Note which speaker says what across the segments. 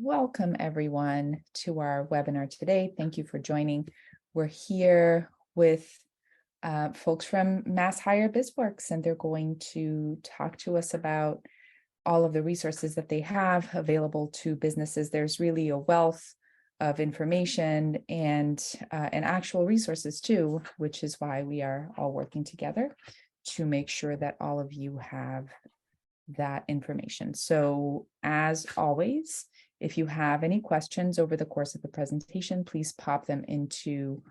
Speaker 1: Welcome everyone to our webinar today. Thank you for joining. We're here with folks from MassHire BizWorks, and they're going to talk to us about all of the resources that they have available to businesses. There's really a wealth of information and actual resources too, which is why we are all working together to make sure that all of you have that information. So as always, if you have any questions over the course of the presentation, please pop them into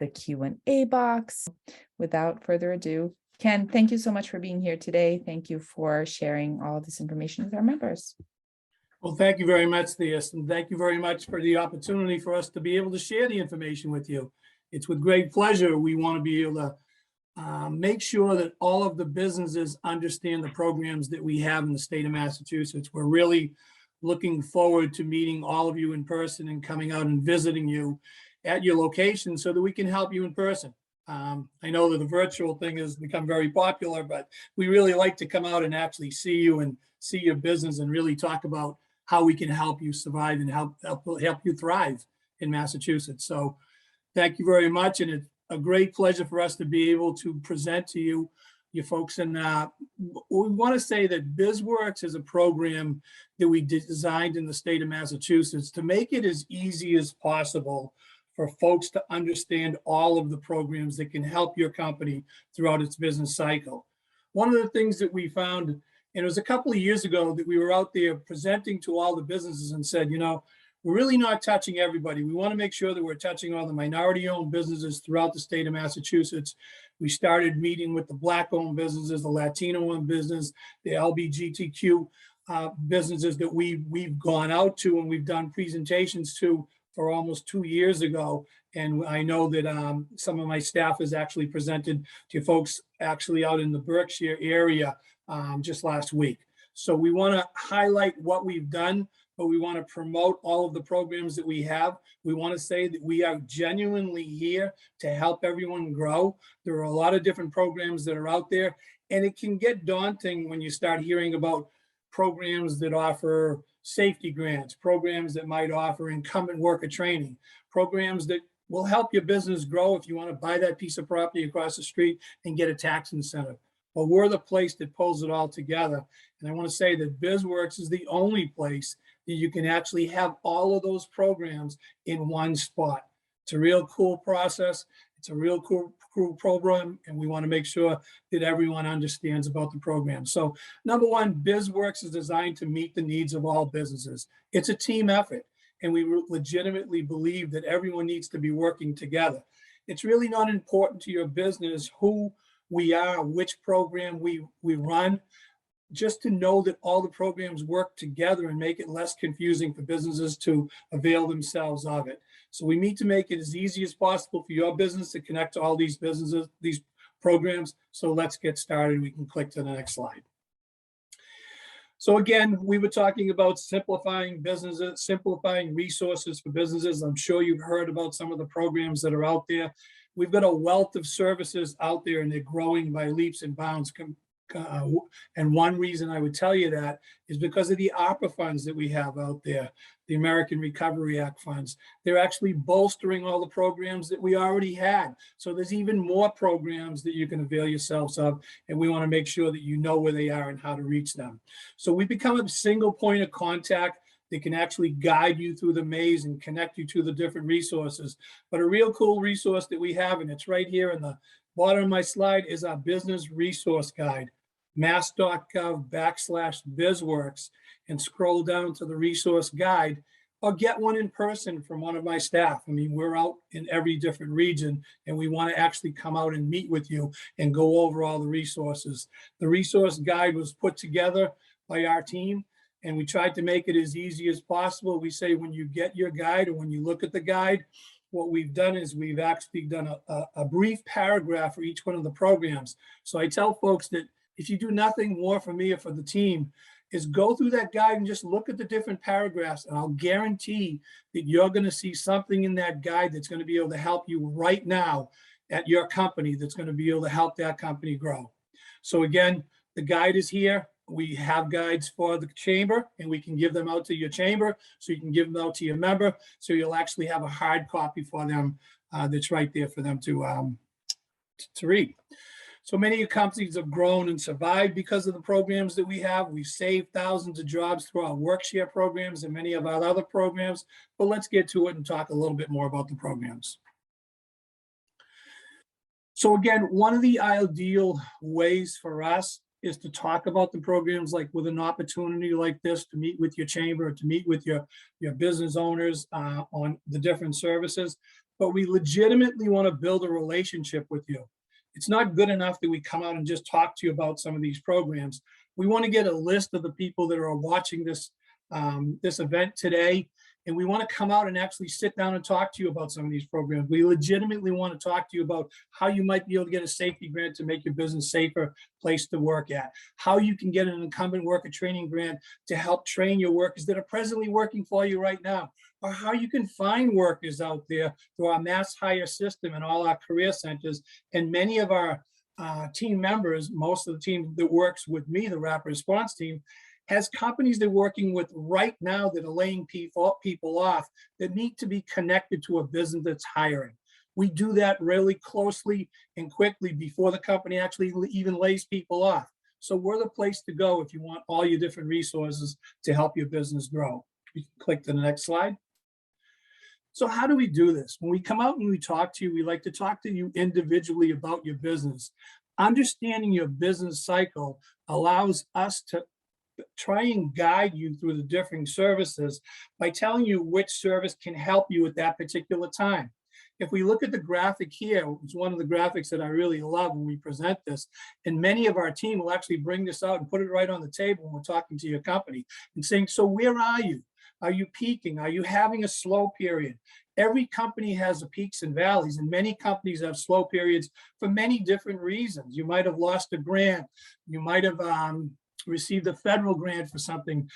Speaker 1: the Q&A box. Without further ado, Ken, thank you so much for being here today. Thank you for sharing all of this information with our members.
Speaker 2: Well, thank you very much, Theus, and thank you very much for the opportunity for us to be able to share the information with you. It's with great pleasure we want to be able to make sure that all of the businesses understand the programs that we have in the state of Massachusetts. We're really looking forward to meeting all of you in person and coming out and visiting you at your location so that we can help you in person. I know that the virtual thing has become very popular, but we really like to come out and actually see you and see your business and really talk about how we can help you survive and help you thrive in Massachusetts. So thank you very much. And it's a great pleasure for us to be able to present to you folks. And we want to say that BizWorks is a program that we designed in the state of Massachusetts to make it as easy as possible for folks to understand all of the programs that can help your company throughout its business cycle. One of the things that we found, and it was a couple of years ago, that we were out there presenting to all the businesses and said, you know, we're really not touching everybody. We want to make sure that we're touching all the minority-owned businesses throughout the state of Massachusetts. We started meeting with the Black-owned businesses, the Latino-owned business, the LGBTQ businesses that we've gone out to and we've done presentations to for almost 2 years ago. And I know that some of my staff has actually presented to folks actually out in the Berkshire area just last week. So we want to highlight what we've done, but we want to promote all of the programs that we have. We want to say that we are genuinely here to help everyone grow. There are a lot of different programs that are out there, and it can get daunting when you start hearing about programs that offer safety grants, programs that might offer incumbent worker training, programs that will help your business grow if you want to buy that piece of property across the street and get a tax incentive. Well, we're the place that pulls it all together. And I want to say that BizWorks is the only place that you can actually have all of those programs in one spot. It's a real cool process. It's a real cool program, and we want to make sure that everyone understands about the program. So number one, BizWorks is designed to meet the needs of all businesses. It's a team effort, and we legitimately believe that everyone needs to be working together. It's really not important to your business who we are, which program we run, just to know that all the programs work together and make it less confusing for businesses to avail themselves of it. So we need to make it as easy as possible for your business to connect to all these businesses, these programs. So let's get started. We can click to the next slide. So again, we were talking about simplifying businesses, simplifying resources for businesses. I'm sure you've heard about some of the programs that are out there. We've got a wealth of services out there, and they're growing by leaps and bounds. And one reason I would tell you that is because of the ARPA funds that we have out there, the American Recovery Act funds. They're actually bolstering all the programs that we already had. So there's even more programs that you can avail yourselves of, and we want to make sure that you know where they are and how to reach them. So we become a single point of contact that can actually guide you through the maze and connect you to the different resources. But a real cool resource that we have, and it's right here in the bottom of my slide, is our business resource guide. mass.gov/BizWorks, and scroll down to the resource guide, or get one in person from one of my staff. I mean, we're out in every different region, and we want to actually come out and meet with you and go over all the resources. The resource guide was put together by our team, and we tried to make it as easy as possible. We say when you get your guide, or when you look at the guide, what we've done is we've actually done a brief paragraph for each one of the programs. So I tell folks that if you do nothing more for me or for the team, is go through that guide and just look at the different paragraphs, and I'll guarantee that you're going to see something in that guide that's going to be able to help you right now at your company, that's going to be able to help that company grow. So again, the guide is here. We have guides for the chamber, and we can give them out to your chamber, so you can give them out to your member, so you'll actually have a hard copy for them that's right there for them to read. So many companies have grown and survived because of the programs that we have. We've saved thousands of jobs through our WorkShare programs and many of our other programs, but let's get to it and talk a little bit more about the programs. So again, one of the ideal ways for us is to talk about the programs, like with an opportunity like this, to meet with your chamber, to meet with your business owners on the different services. But we legitimately want to build a relationship with you. It's not good enough that we come out and just talk to you about some of these programs. We want to get a list of the people that are watching this event today, and we want to come out and actually sit down and talk to you about some of these programs. We legitimately want to talk to you about how you might be able to get a safety grant to make your business a safer place to work at, how you can get an incumbent worker training grant to help train your workers that are presently working for you right now, or how you can find workers out there through our MassHire system and all our career centers. And many of our team members, most of the team that works with me, the rapid response team, has companies they're working with right now that are laying people off that need to be connected to a business that's hiring. We do that really closely and quickly before the company actually even lays people off. So we're the place to go if you want all your different resources to help your business grow. You can click to the next slide. So how do we do this? When we come out and we talk to you, we like to talk to you individually about your business. Understanding your business cycle allows us to try and guide you through the different services by telling you which service can help you at that particular time. If we look at the graphic here, it's one of the graphics that I really love when we present this, and many of our team will actually bring this out and put it right on the table when we're talking to your company and saying, so where are you? Are you peaking? Are you having a slow period? Every company has the peaks and valleys, and many companies have slow periods for many different reasons. You might have lost a grant. You might have received a federal grant for something.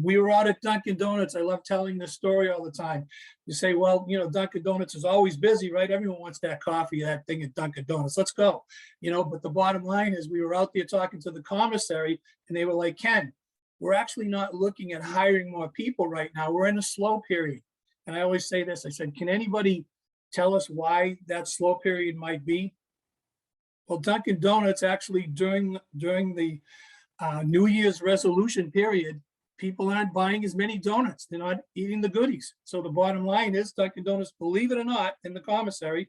Speaker 2: We were out at Dunkin' Donuts. I love telling this story all the time. You say, well, you know, Dunkin' Donuts is always busy, right? Everyone wants that coffee, that thing at Dunkin' Donuts. Let's go. You know, but the bottom line is we were out there talking to the commissary, and they were like, Ken, we're actually not looking at hiring more people right now. We're in a slow period. And I always say this, I said, can anybody tell us why that slow period might be? Well, Dunkin' Donuts actually during the New Year's resolution period, people aren't buying as many donuts. They're not eating the goodies. So the bottom line is Dunkin' Donuts, believe it or not, in the commissary,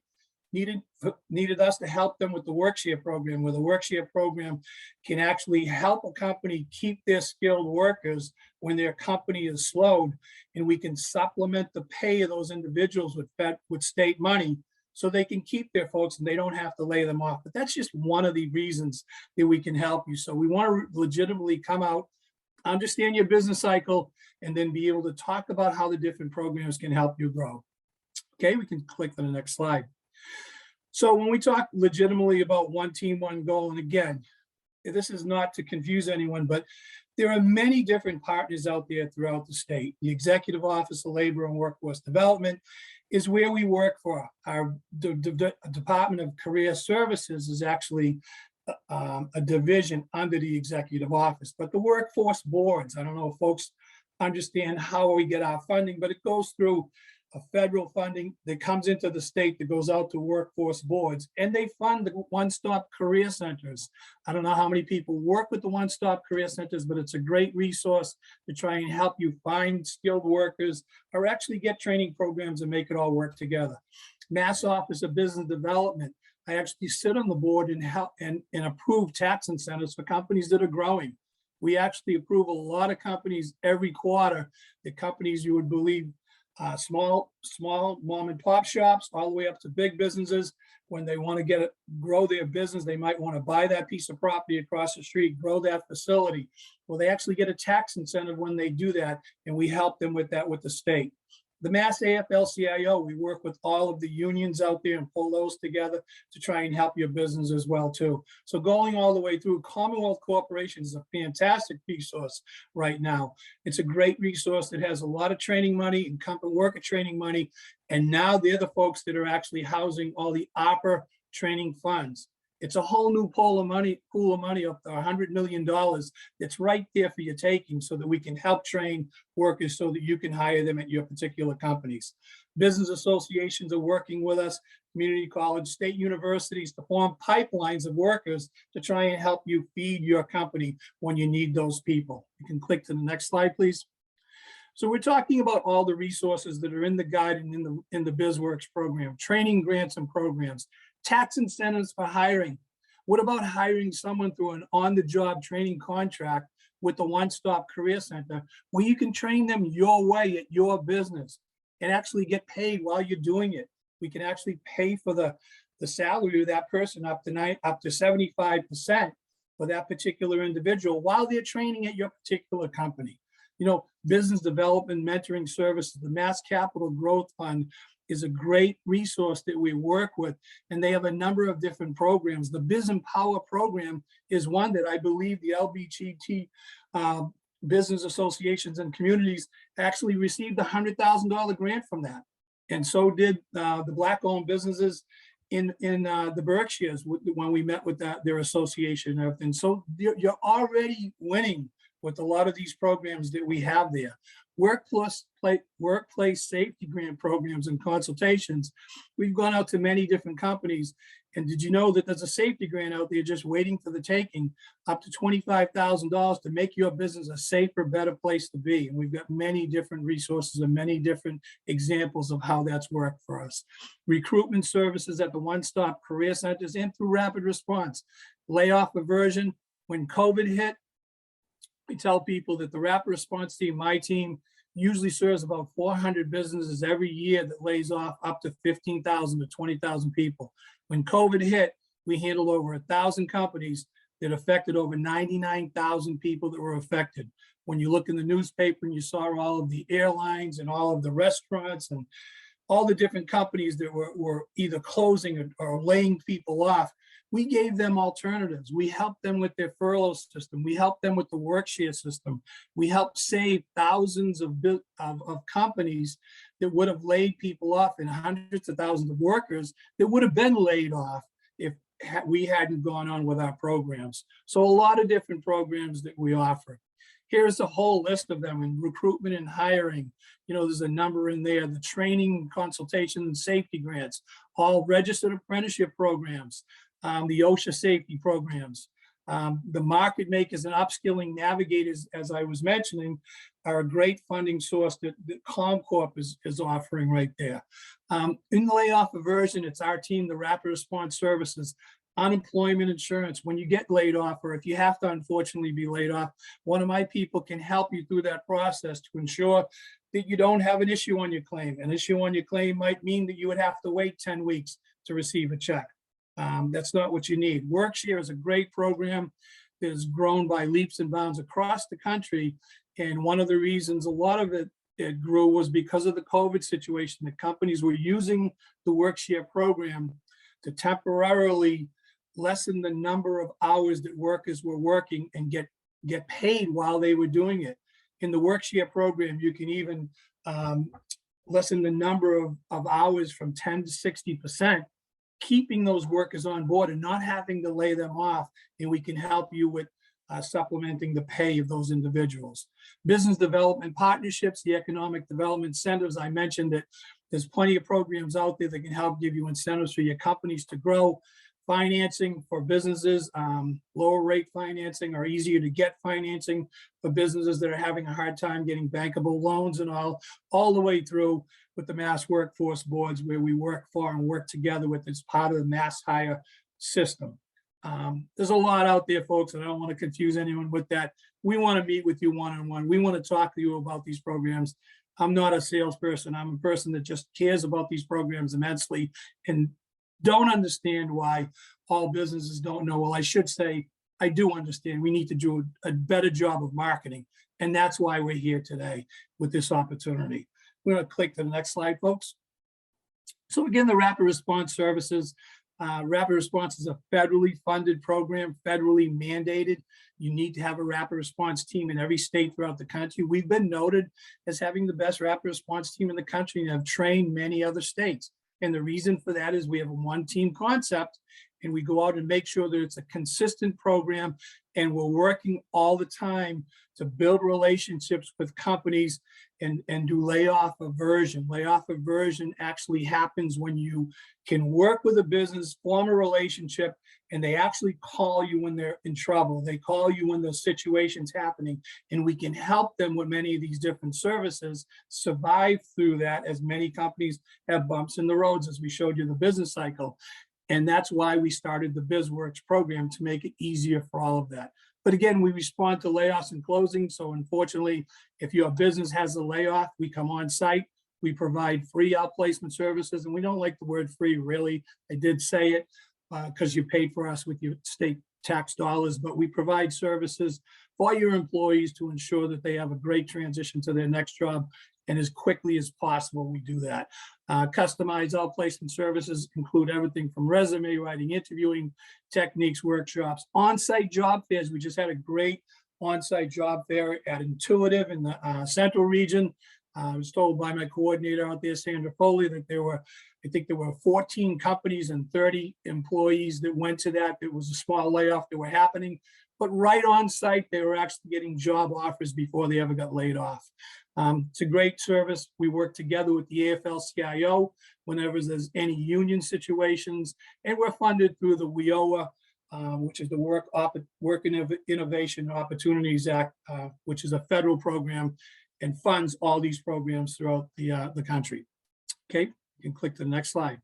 Speaker 2: needed us to help them with the WorkShare program, where the WorkShare program can actually help a company keep their skilled workers when their company is slowed, and we can supplement the pay of those individuals with state money so they can keep their folks and they don't have to lay them off. But that's just one of the reasons that we can help you. So we want to legitimately come out, understand your business cycle, and then be able to talk about how the different programs can help you grow. Okay, we can click to the next slide. So when we talk legitimately about one team, one goal, and again, this is not to confuse anyone, but there are many different partners out there throughout the state. The Executive Office of Labor and Workforce Development is where we work for. Our Department of Career Services is actually a division under the Executive Office. But the workforce boards, I don't know if folks understand how we get our funding, but it goes through a federal funding that comes into the state that goes out to workforce boards, and they fund the one-stop career centers. I don't know how many people work with the one-stop career centers, but it's a great resource to try and help you find skilled workers or actually get training programs and make it all work together. Mass Office of Business Development, I actually sit on the board and help and approve tax incentives for companies that are growing. We actually approve a lot of companies every quarter, the companies you would believe small mom and pop shops all the way up to big businesses. When they want to grow their business, they might want to buy that piece of property across the street, grow that facility. Well, they actually get a tax incentive when they do that, and we help them with that with the state. The Mass AFL-CIO, we work with all of the unions out there and pull those together to try and help your business as well too. So going all the way through, Commonwealth Corporation is a fantastic resource right now. It's a great resource that has a lot of training money, incumbent worker training money, and now they're the folks that are actually housing all the ARPA training funds. It's a whole new pool of money up to $100 million that's right there for your taking, so that we can help train workers so that you can hire them at your particular companies. Business associations are working with us, community college, state universities, to form pipelines of workers to try and help you feed your company when you need those people. You can click to the next slide, please. So we're talking about all the resources that are in the guide and in the BizWorks program: training, grants, and programs, tax incentives for hiring. What about hiring someone through an on-the-job training contract with the One Stop Career Center, where you can train them your way at your business and actually get paid while you're doing it? We can actually pay for the salary of that person up to 75% for that particular individual while they're training at your particular company. You know, business development mentoring services, the Mass Capital Growth Fund is a great resource that we work with, and they have a number of different programs. The Biz Empower program is one that I believe the LBGT business associations and communities actually received a $100,000 grant from that. And so did the Black-owned businesses in the Berkshires when we met with their association. And so you're already winning with a lot of these programs that we have there. Workplace safety grant programs and consultations. We've gone out to many different companies. And did you know that there's a safety grant out there just waiting for the taking, up to $25,000 to make your business a safer, better place to be? And we've got many different resources and many different examples of how that's worked for us. Recruitment services at the One Stop Career Centers and through Rapid Response. Layoff aversion. When COVID hit, we tell people that the Rapid Response team, my team, usually serves about 400 businesses every year that lays off up to 15,000 to 20,000 people. When COVID hit, we handled over 1,000 companies that affected over 99,000 people that were affected. When you look in the newspaper and you saw all of the airlines and all of the restaurants and all the different companies that were either closing or laying people off, we gave them alternatives. We helped them with their furlough system. We helped them with the WorkShare system. We helped save thousands of companies that would have laid people off, and hundreds of thousands of workers that would have been laid off if we hadn't gone on with our programs. So a lot of different programs that we offer. Here's a whole list of them in recruitment and hiring. You know, there's a number in there: the training, consultation, and safety grants, all registered apprenticeship programs, the OSHA safety programs, the market makers and upskilling navigators, as I was mentioning, are a great funding source that ComCorp is offering right there. In layoff aversion, it's our team, the Rapid Response Services. Unemployment insurance, when you get laid off, or if you have to unfortunately be laid off, one of my people can help you through that process to ensure that you don't have an issue on your claim. An issue on your claim might mean that you would have to wait 10 weeks to receive a check. That's not what you need. WorkShare is a great program that has grown by leaps and bounds across the country. And one of the reasons a lot of it grew was because of the COVID situation. The companies were using the WorkShare program to temporarily lessen the number of hours that workers were working and get paid while they were doing it. In the WorkShare program, you can even lessen the number of hours from 10 to 60%, keeping those workers on board and not having to lay them off. And we can help you with supplementing the pay of those individuals. Business development partnerships, the economic development incentives. I mentioned that there's plenty of programs out there that can help give you incentives for your companies to grow. Financing for businesses, lower rate financing or easier to get financing for businesses that are having a hard time getting bankable loans, and all the way through with the Mass Workforce Boards, where we work for and work together with as part of the MassHire system. There's a lot out there, folks, and I don't want to confuse anyone with that. We want to meet with you one-on-one. We want to talk to you about these programs. I'm not a salesperson. I'm a person that just cares about these programs immensely and don't understand why all businesses don't know. Well, I should say, I do understand. We need to do a better job of marketing. And that's why we're here today with this opportunity. We're going to click to the next slide, folks. So again, the Rapid Response Services. Rapid Response is a federally funded program, federally mandated. You need to have a Rapid Response team in every state throughout the country. We've been noted as having the best Rapid Response team in the country and have trained many other states. And the reason for that is we have a one-team concept, and we go out and make sure that it's a consistent program, and we're working all the time to build relationships with companies and do layoff aversion. Layoff aversion actually happens when you can work with a business, form a relationship, and they actually call you when they're in trouble. They call you when those situations happening, and we can help them with many of these different services survive through that, as many companies have bumps in the roads, as we showed you the business cycle. And that's why we started the BizWorks program, to make it easier for all of that. But again, we respond to layoffs and closings. So unfortunately, if your business has a layoff, we come on site. We provide free outplacement services. And we don't like the word free, really. I did say it because you paid for us with your state tax dollars, but we provide services for your employees to ensure that they have a great transition to their next job. And as quickly as possible, we do that. Customized outplacement services include everything from resume writing, interviewing techniques, workshops, on-site job fairs. We just had a great on-site job fair at Intuitive in the Central region. I was told by my coordinator out there, Sandra Foley, that I think there were 14 companies and 30 employees that went to that. It was a small layoff that were happening, but right on site, they were actually getting job offers before they ever got laid off. It's a great service. We work together with the AFL-CIO whenever there's any union situations, and we're funded through the WIOA, which is the Work Innovation Opportunities Act, which is a federal program and funds all these programs throughout the country. Okay, you can click to the next slide.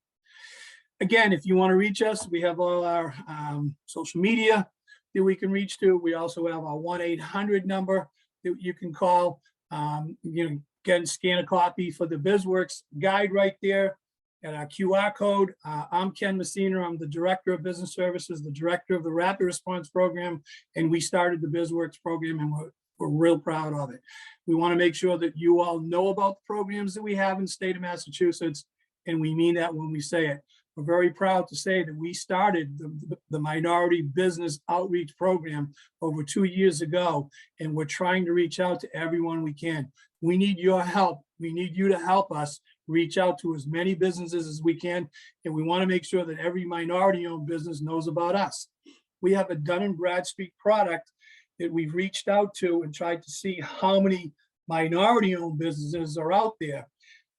Speaker 2: Again, if you want to reach us, we have all our social media that we can reach to. We also have our 1-800 number that you can call. You can scan a copy for the BizWorks guide right there at our QR code. I'm Ken Messina. I'm the Director of Business Services, the Director of the Rapid Response Program, and we started the BizWorks program, and we're real proud of it. We want to make sure that you all know about the programs that we have in the state of Massachusetts, and we mean that when we say it. We're very proud to say that we started the Minority Business Outreach Program over 2 years ago, and we're trying to reach out to everyone we can. We need your help. We need you to help us reach out to as many businesses as we can, and we want to make sure that every minority-owned business knows about us. We have a Dun & Bradstreet product that we've reached out to and tried to see how many minority-owned businesses are out there.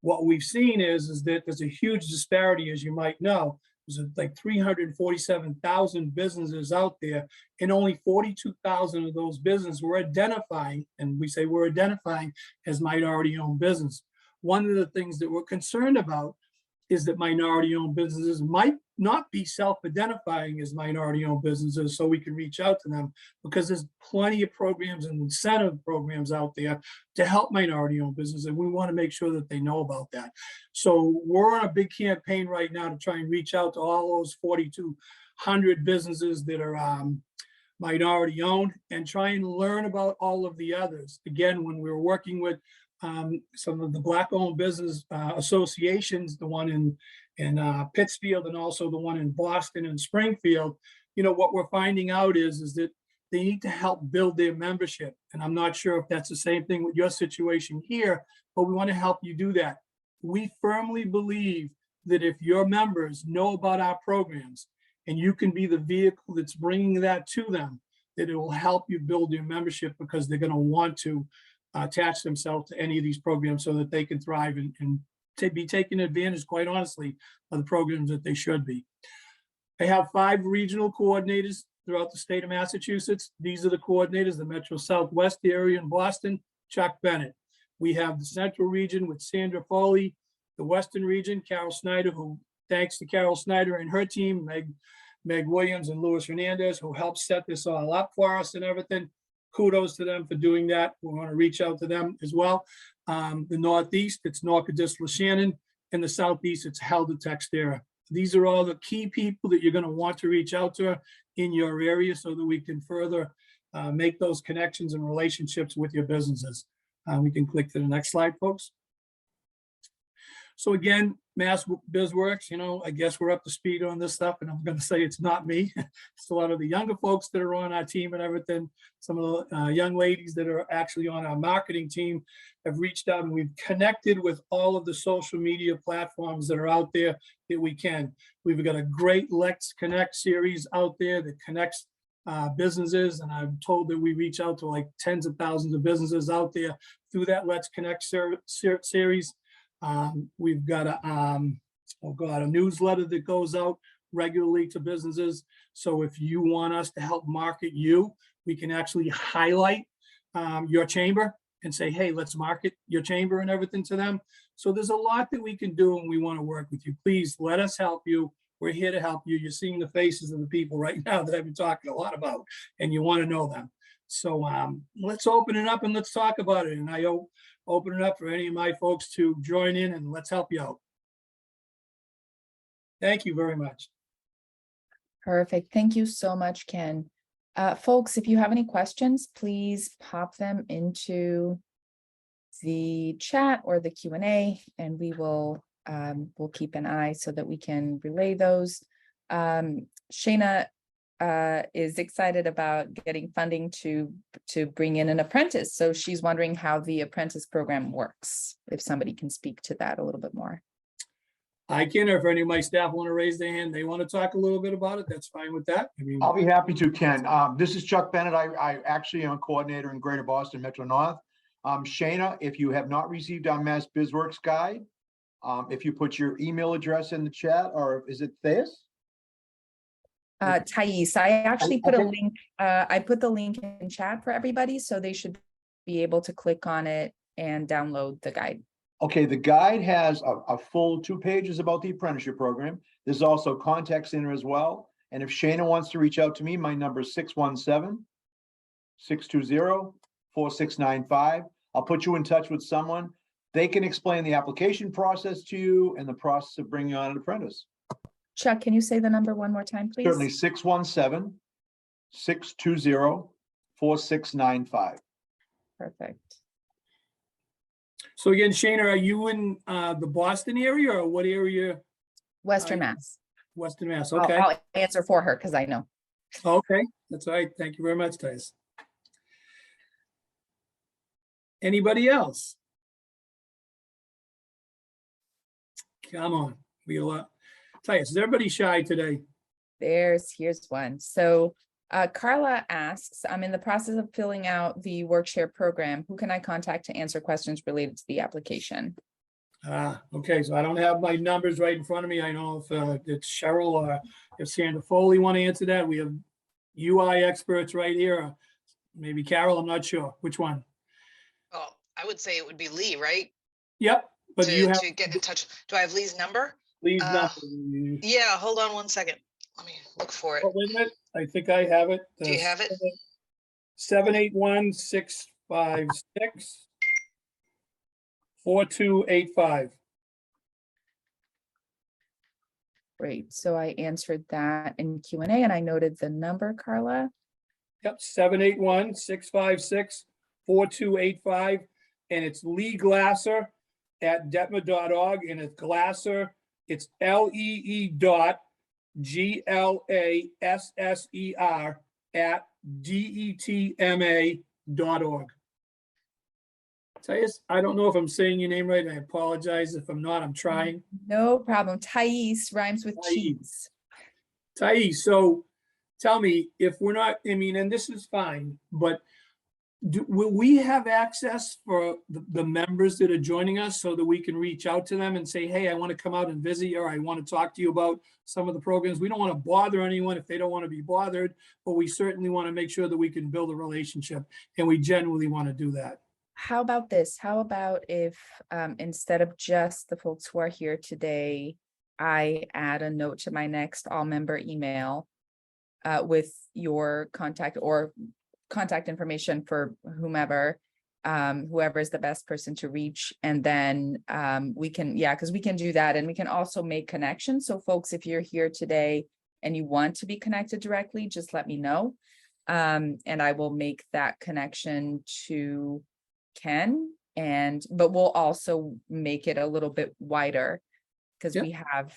Speaker 2: What we've seen is that there's a huge disparity, as you might know. There's like 347,000 businesses out there, and only 42,000 of those businesses we're identifying, and we say we're identifying as minority-owned business. One of the things that we're concerned about is that minority-owned businesses might not be self-identifying as minority-owned businesses, so we can reach out to them, because there's plenty of programs and incentive programs out there to help minority-owned businesses, and we want to make sure that they know about that. So we're on a big campaign right now to try and reach out to all those 4,200 businesses that are minority-owned, and try and learn about all of the others. Again, when we were working with some of the Black-owned business associations, the one in Pittsfield, and also the one in Boston and Springfield, you know, what we're finding out is that they need to help build their membership. And I'm not sure if that's the same thing with your situation here, but we want to help you do that. We firmly believe that if your members know about our programs, and you can be the vehicle that's bringing that to them, that it will help you build your membership, because they're going to want to attach themselves to any of these programs so that they can thrive and be taking advantage, quite honestly, of the programs that they should be. I have 5 regional coordinators throughout the state of Massachusetts. These are the coordinators: the Metro Southwest area in Boston, Chuck Bennett. We have the Central region with Sandra Foley, the Western region, Carol Snyder, who, thanks to Carol Snyder and her team, Meg Williams and Louis Hernandez, who helped set this all up for us and everything. Kudos to them for doing that. We want to reach out to them as well. The Northeast, it's Norcadis LaShannon, and the Southeast, it's Helder Textera. These are all the key people that you're going to want to reach out to in your area, so that we can further make those connections and relationships with your businesses. We can click to the next slide, folks. So again, Mass BizWorks, I guess we're up to speed on this stuff, and I'm going to say it's not me. It's a lot of the younger folks that are on our team and everything. Some of the young ladies that are actually on our marketing team have reached out, and we've connected with all of the social media platforms that are out there that we can. We've got a great Let's Connect series out there that connects businesses, and I'm told that we reach out to like tens of thousands of businesses out there through that Let's Connect series. We've got a newsletter that goes out regularly to businesses. So if you want us to help market you, we can actually highlight your chamber and say, hey, let's market your chamber and everything to them. So there's a lot that we can do, and we want to work with you. Please let us help you. We're here to help you. You're seeing the faces of the people right now that I've been talking a lot about, and you want to know them. So let's open it up and let's talk about it. And I open it up for any of my folks to join in, and let's help you out. Thank you very much.
Speaker 1: Perfect. Thank you so much, Ken. Folks, if you have any questions, please pop them into the chat or the Q&A, and we will we'll keep an eye so that we can relay those. Shayna is excited about getting funding to bring in an apprentice. So she's wondering how the apprentice program works, if somebody can speak to that a little bit more.
Speaker 2: I can, or if any of my staff want to raise their hand, they want to talk a little bit about it, that's fine with that. I mean,
Speaker 3: I'll be happy to, Ken. This is Chuck Bennett. I actually am a coordinator in Greater Boston Metro North. Shayna, if you have not received our Mass BizWorks guide, if you put your email address in the chat, or is it Theus?
Speaker 1: Thais, I actually put a link. I put the link in chat for everybody, so they should be able to click on it and download the guide.
Speaker 3: Okay, the guide has a full 2 pages about the apprenticeship program. There's also contact center as well. And if Shayna wants to reach out to me, my number is 617-620-4695. I'll put you in touch with someone. They can explain the application process to you and the process of bringing on an apprentice.
Speaker 1: Chuck, can you say the number one more time, please?
Speaker 3: Certainly, 617-620-4695.
Speaker 1: Perfect.
Speaker 2: so again, Shayna, are you in the Boston area, or what area?
Speaker 1: Western Mass.
Speaker 2: Western Mass,
Speaker 1: I'll-
Speaker 2: okay.
Speaker 1: I'll answer for her because I know.
Speaker 2: Okay, that's all right. Thank you very much, Thais. Anybody else? Come on, we got a lot. Thais, is everybody shy today?
Speaker 1: Here's one. So Carla asks, I'm in the process of filling out the WorkShare program. Who can I contact to answer questions related to the application?
Speaker 2: Okay, so I don't have my numbers right in front of me. I know if it's Cheryl or if Sandra Foley want to answer that. We have UI experts right here. Maybe Carol, I'm not sure. Which one?
Speaker 4: Oh, I would say it would be Lee, right?
Speaker 2: Yep, but you have
Speaker 4: To get in touch. Do I have Lee's number?
Speaker 2: Lee's
Speaker 4: uh,
Speaker 2: number.
Speaker 4: Yeah, hold on one second. Let me look for it.
Speaker 2: Oh, wait a minute. I think I have it.
Speaker 4: Do you have it?
Speaker 2: 781-656-4285.
Speaker 1: Great. So I answered that in Q&A and I noted the number, Carla.
Speaker 2: Yep, 781-656-4285. And it's Lee Glasser at detmer.org, and it's Glasser. It's LEE.GLASSER at DETMA.org. Thais, I don't know if I'm saying your name right. I apologize if I'm not. I'm trying.
Speaker 1: No problem. Thais rhymes with
Speaker 2: Thais.
Speaker 1: cheese.
Speaker 2: Thais, so tell me, if we're not, I mean, and this is fine, but will we have access for the members that are joining us so that we can reach out to them and say, hey, I want to come out and visit you, or I want to talk to you about some of the programs? We don't want to bother anyone if they don't want to be bothered, but we certainly want to make sure that we can build a relationship, and we genuinely want to do that.
Speaker 1: How about this? How about if instead of just the folks who are here today, I add a note to my next all member email with your contact or contact information for whomever, whoever is the best person to reach. And then we can, because we can do that. And we can also make connections. So folks, if you're here today and you want to be connected directly, just let me know. And I will make that connection to Ken but we'll also make it a little bit wider because
Speaker 2: Yep.
Speaker 1: we have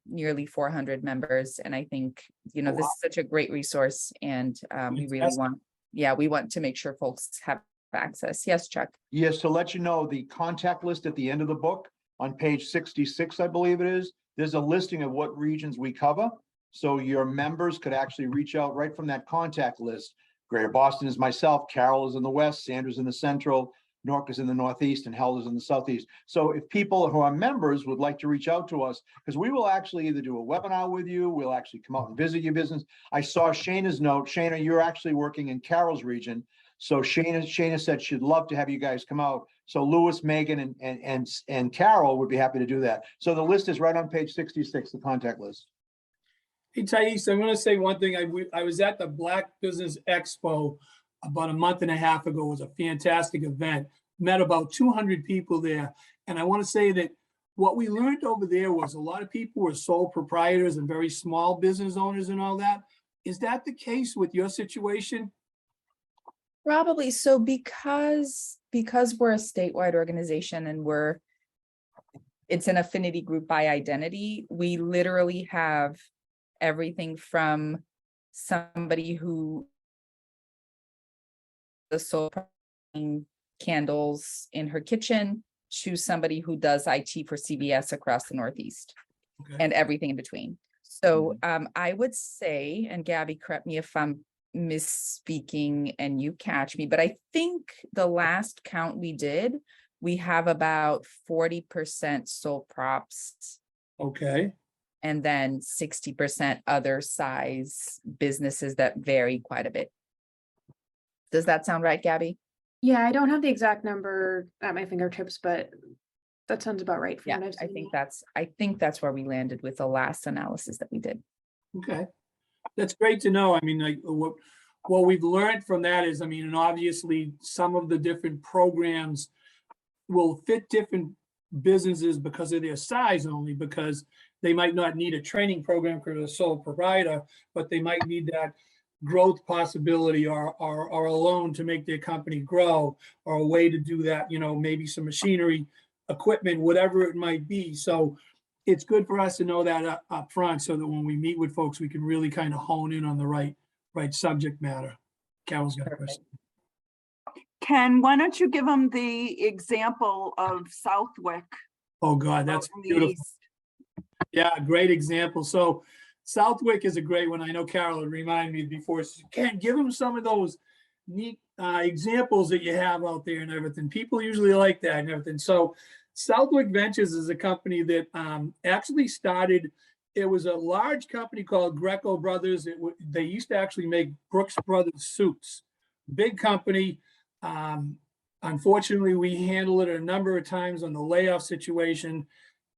Speaker 1: nearly 400 members. And I think, you know,
Speaker 3: Oh,
Speaker 1: this
Speaker 3: wow.
Speaker 1: is such a great resource, and we really
Speaker 2: Fantastic.
Speaker 1: we want to make sure folks have access. Yes, Chuck.
Speaker 3: Yes, to let you know, the contact list at the end of the book on page 66, I believe it is, there's a listing of what regions we cover. So your members could actually reach out right from that contact list. Greater Boston is myself, Carol is in the west, Sandra's in the central, Nork is in the northeast, and Held is in the southeast. So if people who are members would like to reach out to us, because we will actually either do a webinar with you, we'll actually come out and visit your business. I saw Shayna's note. Shayna, you're actually working in Carol's region. So Shayna said she'd love to have you guys come out. So Lewis, Megan, and Carol would be happy to do that. So the list is right on page 66, the contact list.
Speaker 2: Hey, Thais, I'm going to say one thing. I was at the Black Business Expo about a month and a half ago. It was a fantastic event. Met about 200 people there. And I want to say that what we learned over there was a lot of people were sole proprietors and very small business owners and all that. Is that the case with your situation?
Speaker 1: Probably. So because we're a statewide organization and it's an affinity group by identity, we literally have everything from somebody who the sole candles in her kitchen to somebody who does IT for CVS across the Northeast,
Speaker 2: Okay.
Speaker 1: and everything in between. So I would say, and Gabby, correct me if I'm misspeaking and you catch me, but I think the last count we did, we have about 40% sole props,
Speaker 2: Okay.
Speaker 1: and then 60% other size businesses that vary quite a bit. Does that sound right, Gabby?
Speaker 5: Yeah, I don't have the exact number at my fingertips, but that sounds about right. From
Speaker 1: Yeah,
Speaker 5: what I've
Speaker 1: I
Speaker 5: seen.
Speaker 1: think that's where we landed with the last analysis that we did.
Speaker 2: Okay. That's great to know. I mean, like what we've learned from that is, I mean, and obviously some of the different programs will fit different businesses because of their size only, because they might not need a training program for a sole proprietor, but they might need that growth possibility or a loan to make their company grow, or a way to do that, you know, maybe some machinery, equipment, whatever it might be. So it's good for us to know that up front, so that when we meet with folks, we can really kind of hone in on the right subject matter. Carol's got a question.
Speaker 6: Ken, why don't you give them the example of Southwick?
Speaker 2: Oh God, that's
Speaker 6: out in the
Speaker 2: beautiful.
Speaker 6: east?
Speaker 2: Yeah, great example. So Southwick is a great one. I know Carol had reminded me before. She Ken, give them some of those neat examples that you have out there and everything. People usually like that and everything. So Southwick Ventures is a company that actually started. It was a large company called Greco Brothers. They used to actually make Brooks Brothers suits. Big company. Unfortunately, we handled it a number of times on the layoff situation,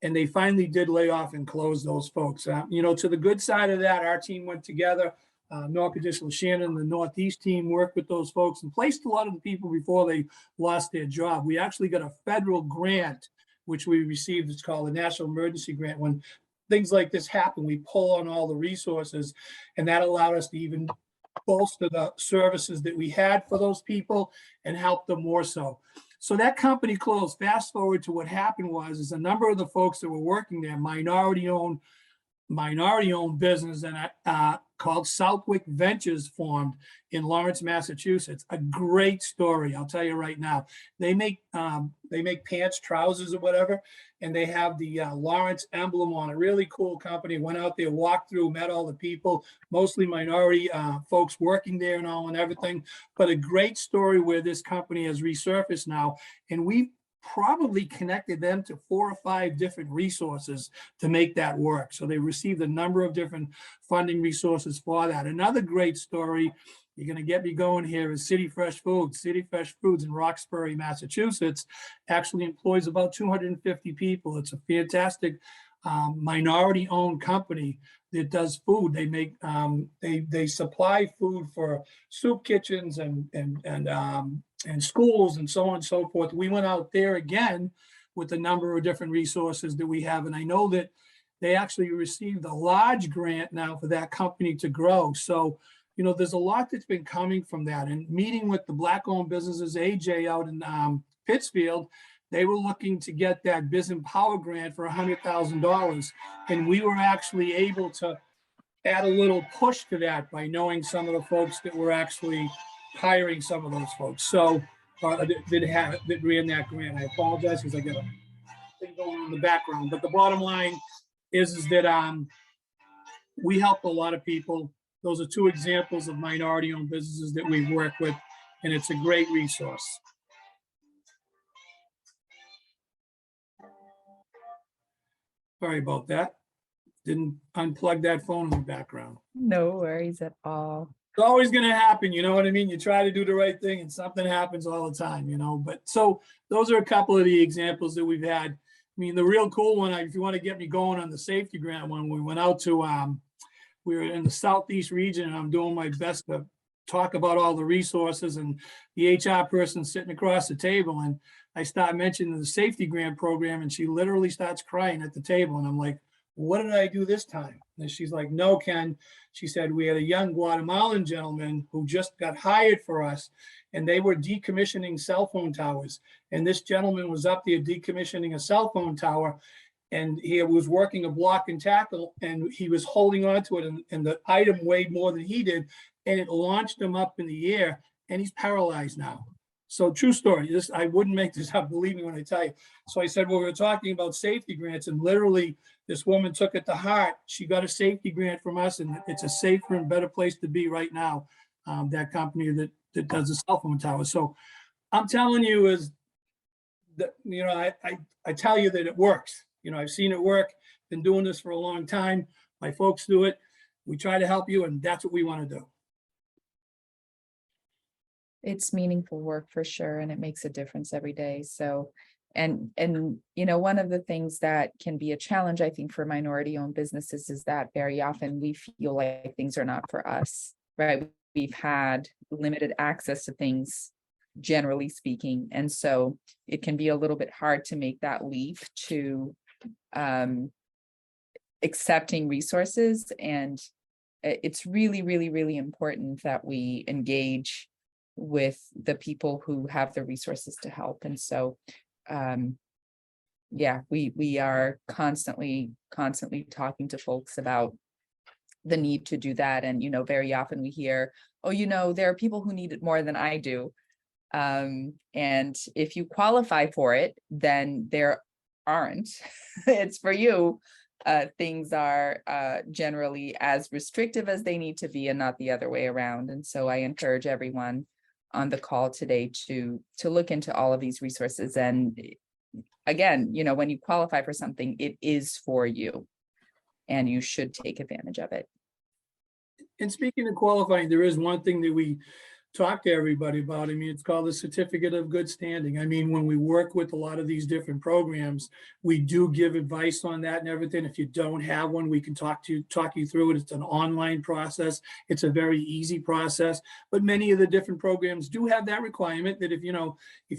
Speaker 2: and they finally did lay off and close those folks. You know, to the good side of that, our team went together. Nork Additional Shannon, the Northeast team, worked with those folks and placed a lot of the people before they lost their job. We actually got a federal grant, which we received. It's called the National Emergency Grant. When things like this happen, we pull on all the resources, and that allowed us to even bolster the services that we had for those people and help them more so. So that company closed. Fast forward to what happened was a number of the folks that were working there, minority owned business, and called Southwick Ventures formed in Lawrence, Massachusetts. A great story, I'll tell you right now. They make pants, trousers, or whatever, and they have the Lawrence emblem on. A really cool company. Went out there, walked through, met all the people, mostly minority folks working there and all and everything. But a great story where this company has resurfaced now, and we've probably connected them to 4 or 5 different resources to make that work. So they received a number of different funding resources for that. Another great story, you're going to get me going here, is City Fresh Foods. City Fresh Foods in Roxbury, Massachusetts, actually employs about 250 people. It's a fantastic minority-owned company that does food. They make they supply food for soup kitchens and schools and so on and so forth. We went out there again with a number of different resources that we have, and I know that they actually received a large grant now for that company to grow. So, you know, there's a lot that's been coming from that. And meeting with the Black-owned businesses, AJ out in Pittsfield, they were looking to get that Biz Empower grant for $100,000. And we were actually able to add a little push to that by knowing some of the folks that were actually hiring some of those folks. So that ran that grant. I apologize because I got a thing going on in the background. But the bottom line is that we helped a lot of people. Those are two examples of minority-owned businesses that we've worked with, and it's a great resource. Sorry about that. Didn't unplug that phone in the background.
Speaker 1: No worries at all.
Speaker 2: It's always going to happen, you know what I mean? You try to do the right thing and something happens all the time, you know. But so those are a couple of the examples that we've had. I mean, the real cool one, if you want to get me going on the safety grant one, we went out to, we were in the Southeast region, and I'm doing my best to talk about all the resources, and the HR person sitting across the table, and I start mentioning the safety grant program, and she literally starts crying at the table. And I'm like, what did I do this time? And she's like, no, Ken. She said, we had a young Guatemalan gentleman who just got hired for us, and they were decommissioning cell phone towers. And this gentleman was up there decommissioning a cell phone tower, and he was working a block and tackle, and he was holding on to it, and the item weighed more than he did, and it launched him up in the air, and he's paralyzed now. So true story. This, I wouldn't make this up, believe me when I tell you. So I said, well, we were talking about safety grants, and literally this woman took it to heart. She got a safety grant from us, and it's a safer and better place to be right now. That company that does the cell phone tower. So I'm telling you is that, you know, I tell you that it works. You know, I've seen it work, been doing this for a long time. My folks do it. We try to help you, and that's what we want to do.
Speaker 1: It's meaningful work for sure, and it makes a difference every day. So, and you know, one of the things that can be a challenge, I think, for minority-owned businesses is that very often we feel like things are not for us, right? We've had limited access to things, generally speaking, and so it can be a little bit hard to make that leap to accepting resources. And it's really, really, really important that we engage with the people who have the resources to help. And so yeah, we are constantly talking to folks about the need to do that. And, you know, very often we hear, oh, you know, there are people who need it more than I do. And if you qualify for it, then there aren't. It's for you. Things are generally as restrictive as they need to be, and not the other way around. And so I encourage everyone on the call today to look into all of these resources. And again, you know, when you qualify for something, it is for you, and you should take advantage of it.
Speaker 2: And speaking of qualifying, there is one thing that we talk to everybody about. I mean, it's called the Certificate of Good Standing. I mean, when we work with a lot of these different programs, we do give advice on that and everything. If you don't have one, we can talk you through it. It's an online process. It's a very easy process, but many of the different programs do have that requirement that if you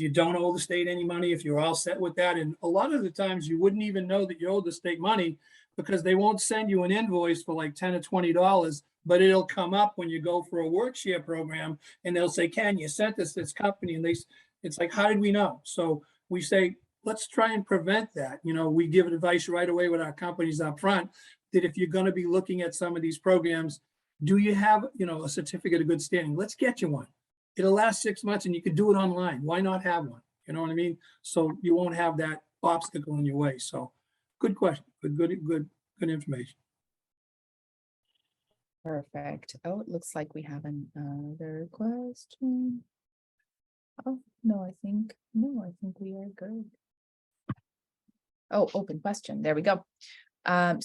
Speaker 2: don't owe the state any money, if you're all set with that. And a lot of the times you wouldn't even know that you owe the state money, because they won't send you an invoice for like $10 or $20, but it'll come up when you go for a WorkShare program, and they'll say, Ken, you sent us this company, and it's like, how did we know? So we say, let's try and prevent that. You know, we give advice right away with our companies up front that if you're going to be looking at some of these programs, do you have, you know, a certificate of good standing? Let's get you one. It'll last 6 months, and you can do it online. Why not have one? You know what I mean? So you won't have that obstacle in your way. So good question. Good information.
Speaker 1: Perfect. Oh, it looks like we have another question. Oh, no, I think we are good. Oh, open question. There we go. Carla's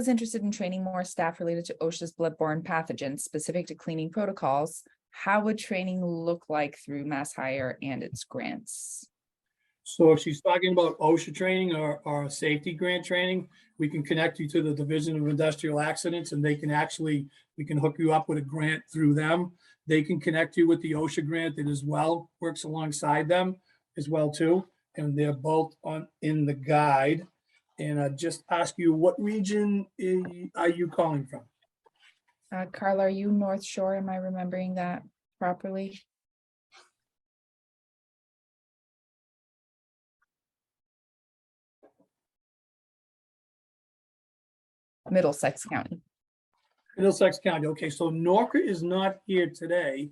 Speaker 1: interested in training more staff related to OSHA's bloodborne pathogens specific to cleaning protocols. How would training look like through MassHire and its grants?
Speaker 2: So if she's talking about OSHA training or safety grant training, we can connect you to the Division of Industrial Accidents, and we can hook you up with a grant through them. They can connect you with the OSHA grant that as well works alongside them as well too. And they're both in the guide. And I just ask you, what region are you calling from?
Speaker 1: Carla, are you North Shore? Am I remembering that properly? Middlesex County.
Speaker 2: Middlesex County. Okay, so Norca is not here today.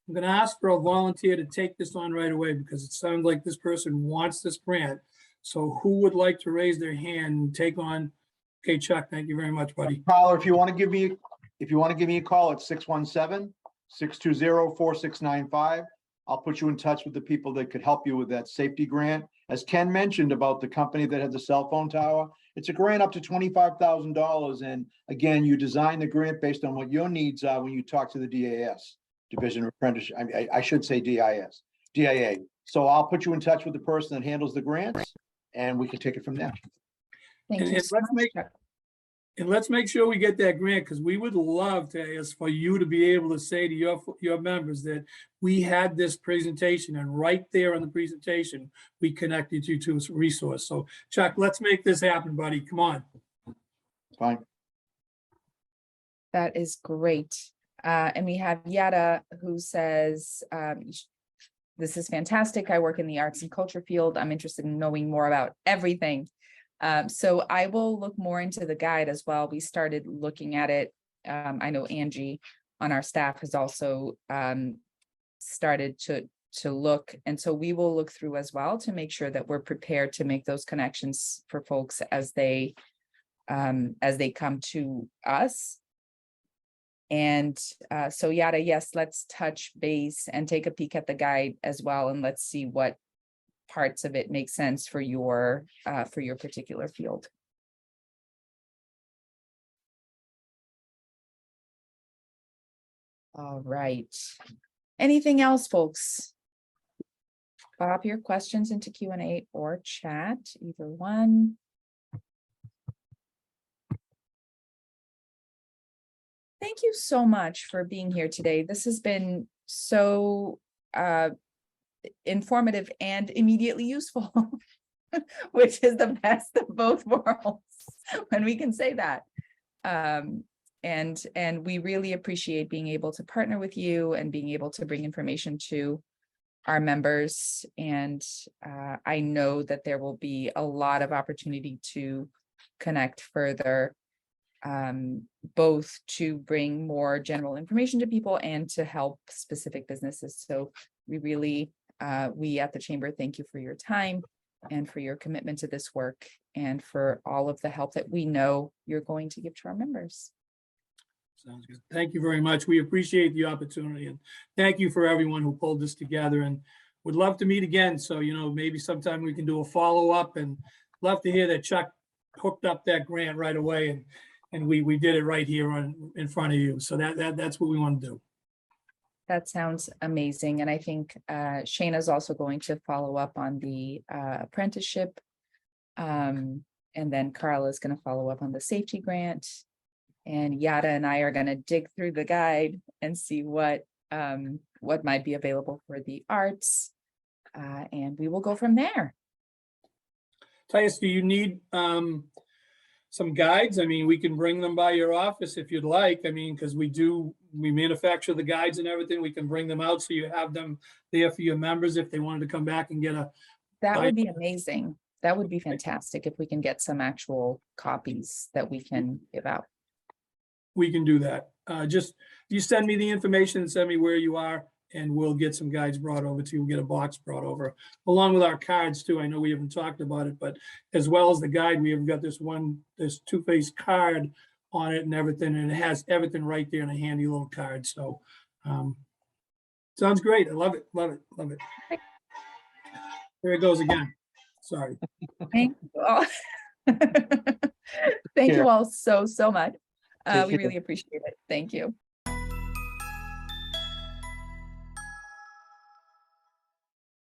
Speaker 2: I'm gonna ask for a volunteer to take this on right away because it sounds like this person wants this grant. So who would like to raise their hand and take on? Okay, Chuck, thank you very much, buddy.
Speaker 3: Caller, if you want to give me a call at 617-620-4695, I'll put you in touch with the people that could help you with that safety grant. As Ken mentioned about the company that had the cell phone tower, it's a grant up to $25,000. And again, you design the grant based on what your needs are when you talk to the DAS, Division of Apprenticeship. I should say DIA. So I'll put you in touch with the person that handles the grants and we can take it from there.
Speaker 1: Thank
Speaker 2: And
Speaker 1: you so
Speaker 2: let's
Speaker 1: much,
Speaker 2: make-
Speaker 1: Chuck.
Speaker 2: And let's make sure we get that grant because we would love to ask for you to be able to say to your members that we had this presentation and right there on the presentation, we connected you to a resource. So Chuck, let's make this happen, buddy. Come on.
Speaker 3: Fine.
Speaker 1: That is great. And we have Yada who says, this is fantastic. I work in the arts and culture field. I'm interested in knowing more about everything. So I will look more into the guide as well. We started looking at it. I know Angie on our staff has also started to look. And so we will look through as well to make sure that we're prepared to make those connections for folks as they come to us. And so Yada, yes, let's touch base and take a peek at the guide as well. And let's see what parts of it make sense for your particular field. All right. Anything else, folks? Pop your questions into Q&A or chat, either one. Thank you so much for being here today. This has been so informative and immediately useful, which is the best of both worlds when we can say that. And we really appreciate being able to partner with you and being able to bring information to our members. And I know that there will be a lot of opportunity to connect further, both to bring more general information to people and to help specific businesses. So we really, we at the Chamber, thank you for your time and for your commitment to this work and for all of the help that we know you're going to give to our members.
Speaker 2: Sounds good. Thank you very much. We appreciate the opportunity and thank you for everyone who pulled this together and would love to meet again. So, you know, maybe sometime we can do a follow-up and love to hear that Chuck hooked up that grant right away and we did it right here in front of you. So that's what we want to do.
Speaker 1: That sounds amazing. And I think Shayna is also going to follow up on the apprenticeship. And then Carl is going to follow up on the safety grant. And Yada and I are going to dig through the guide and see what might be available for the arts. And we will go from there.
Speaker 2: Titus, do you need some guides? I mean, we can bring them by your office if you'd like. I mean, because we manufacture the guides and everything. We can bring them out so you have them there for your members if they wanted to come back and get a.
Speaker 1: That would be amazing. That would be fantastic if we can get some actual copies that we can give out.
Speaker 2: We can do that. Just you send me the information and send me where you are and we'll get some guides brought over to you. We'll get a box brought over along with our cards too. I know we haven't talked about it, but as well as the guide, we have got this two-faced card on it and everything, and it has everything right there in a handy little card. So sounds great. I love it. Love it. Love it. There it goes again. Sorry.
Speaker 1: Thank you all. Thank you all so much. We really appreciate it. Thank you.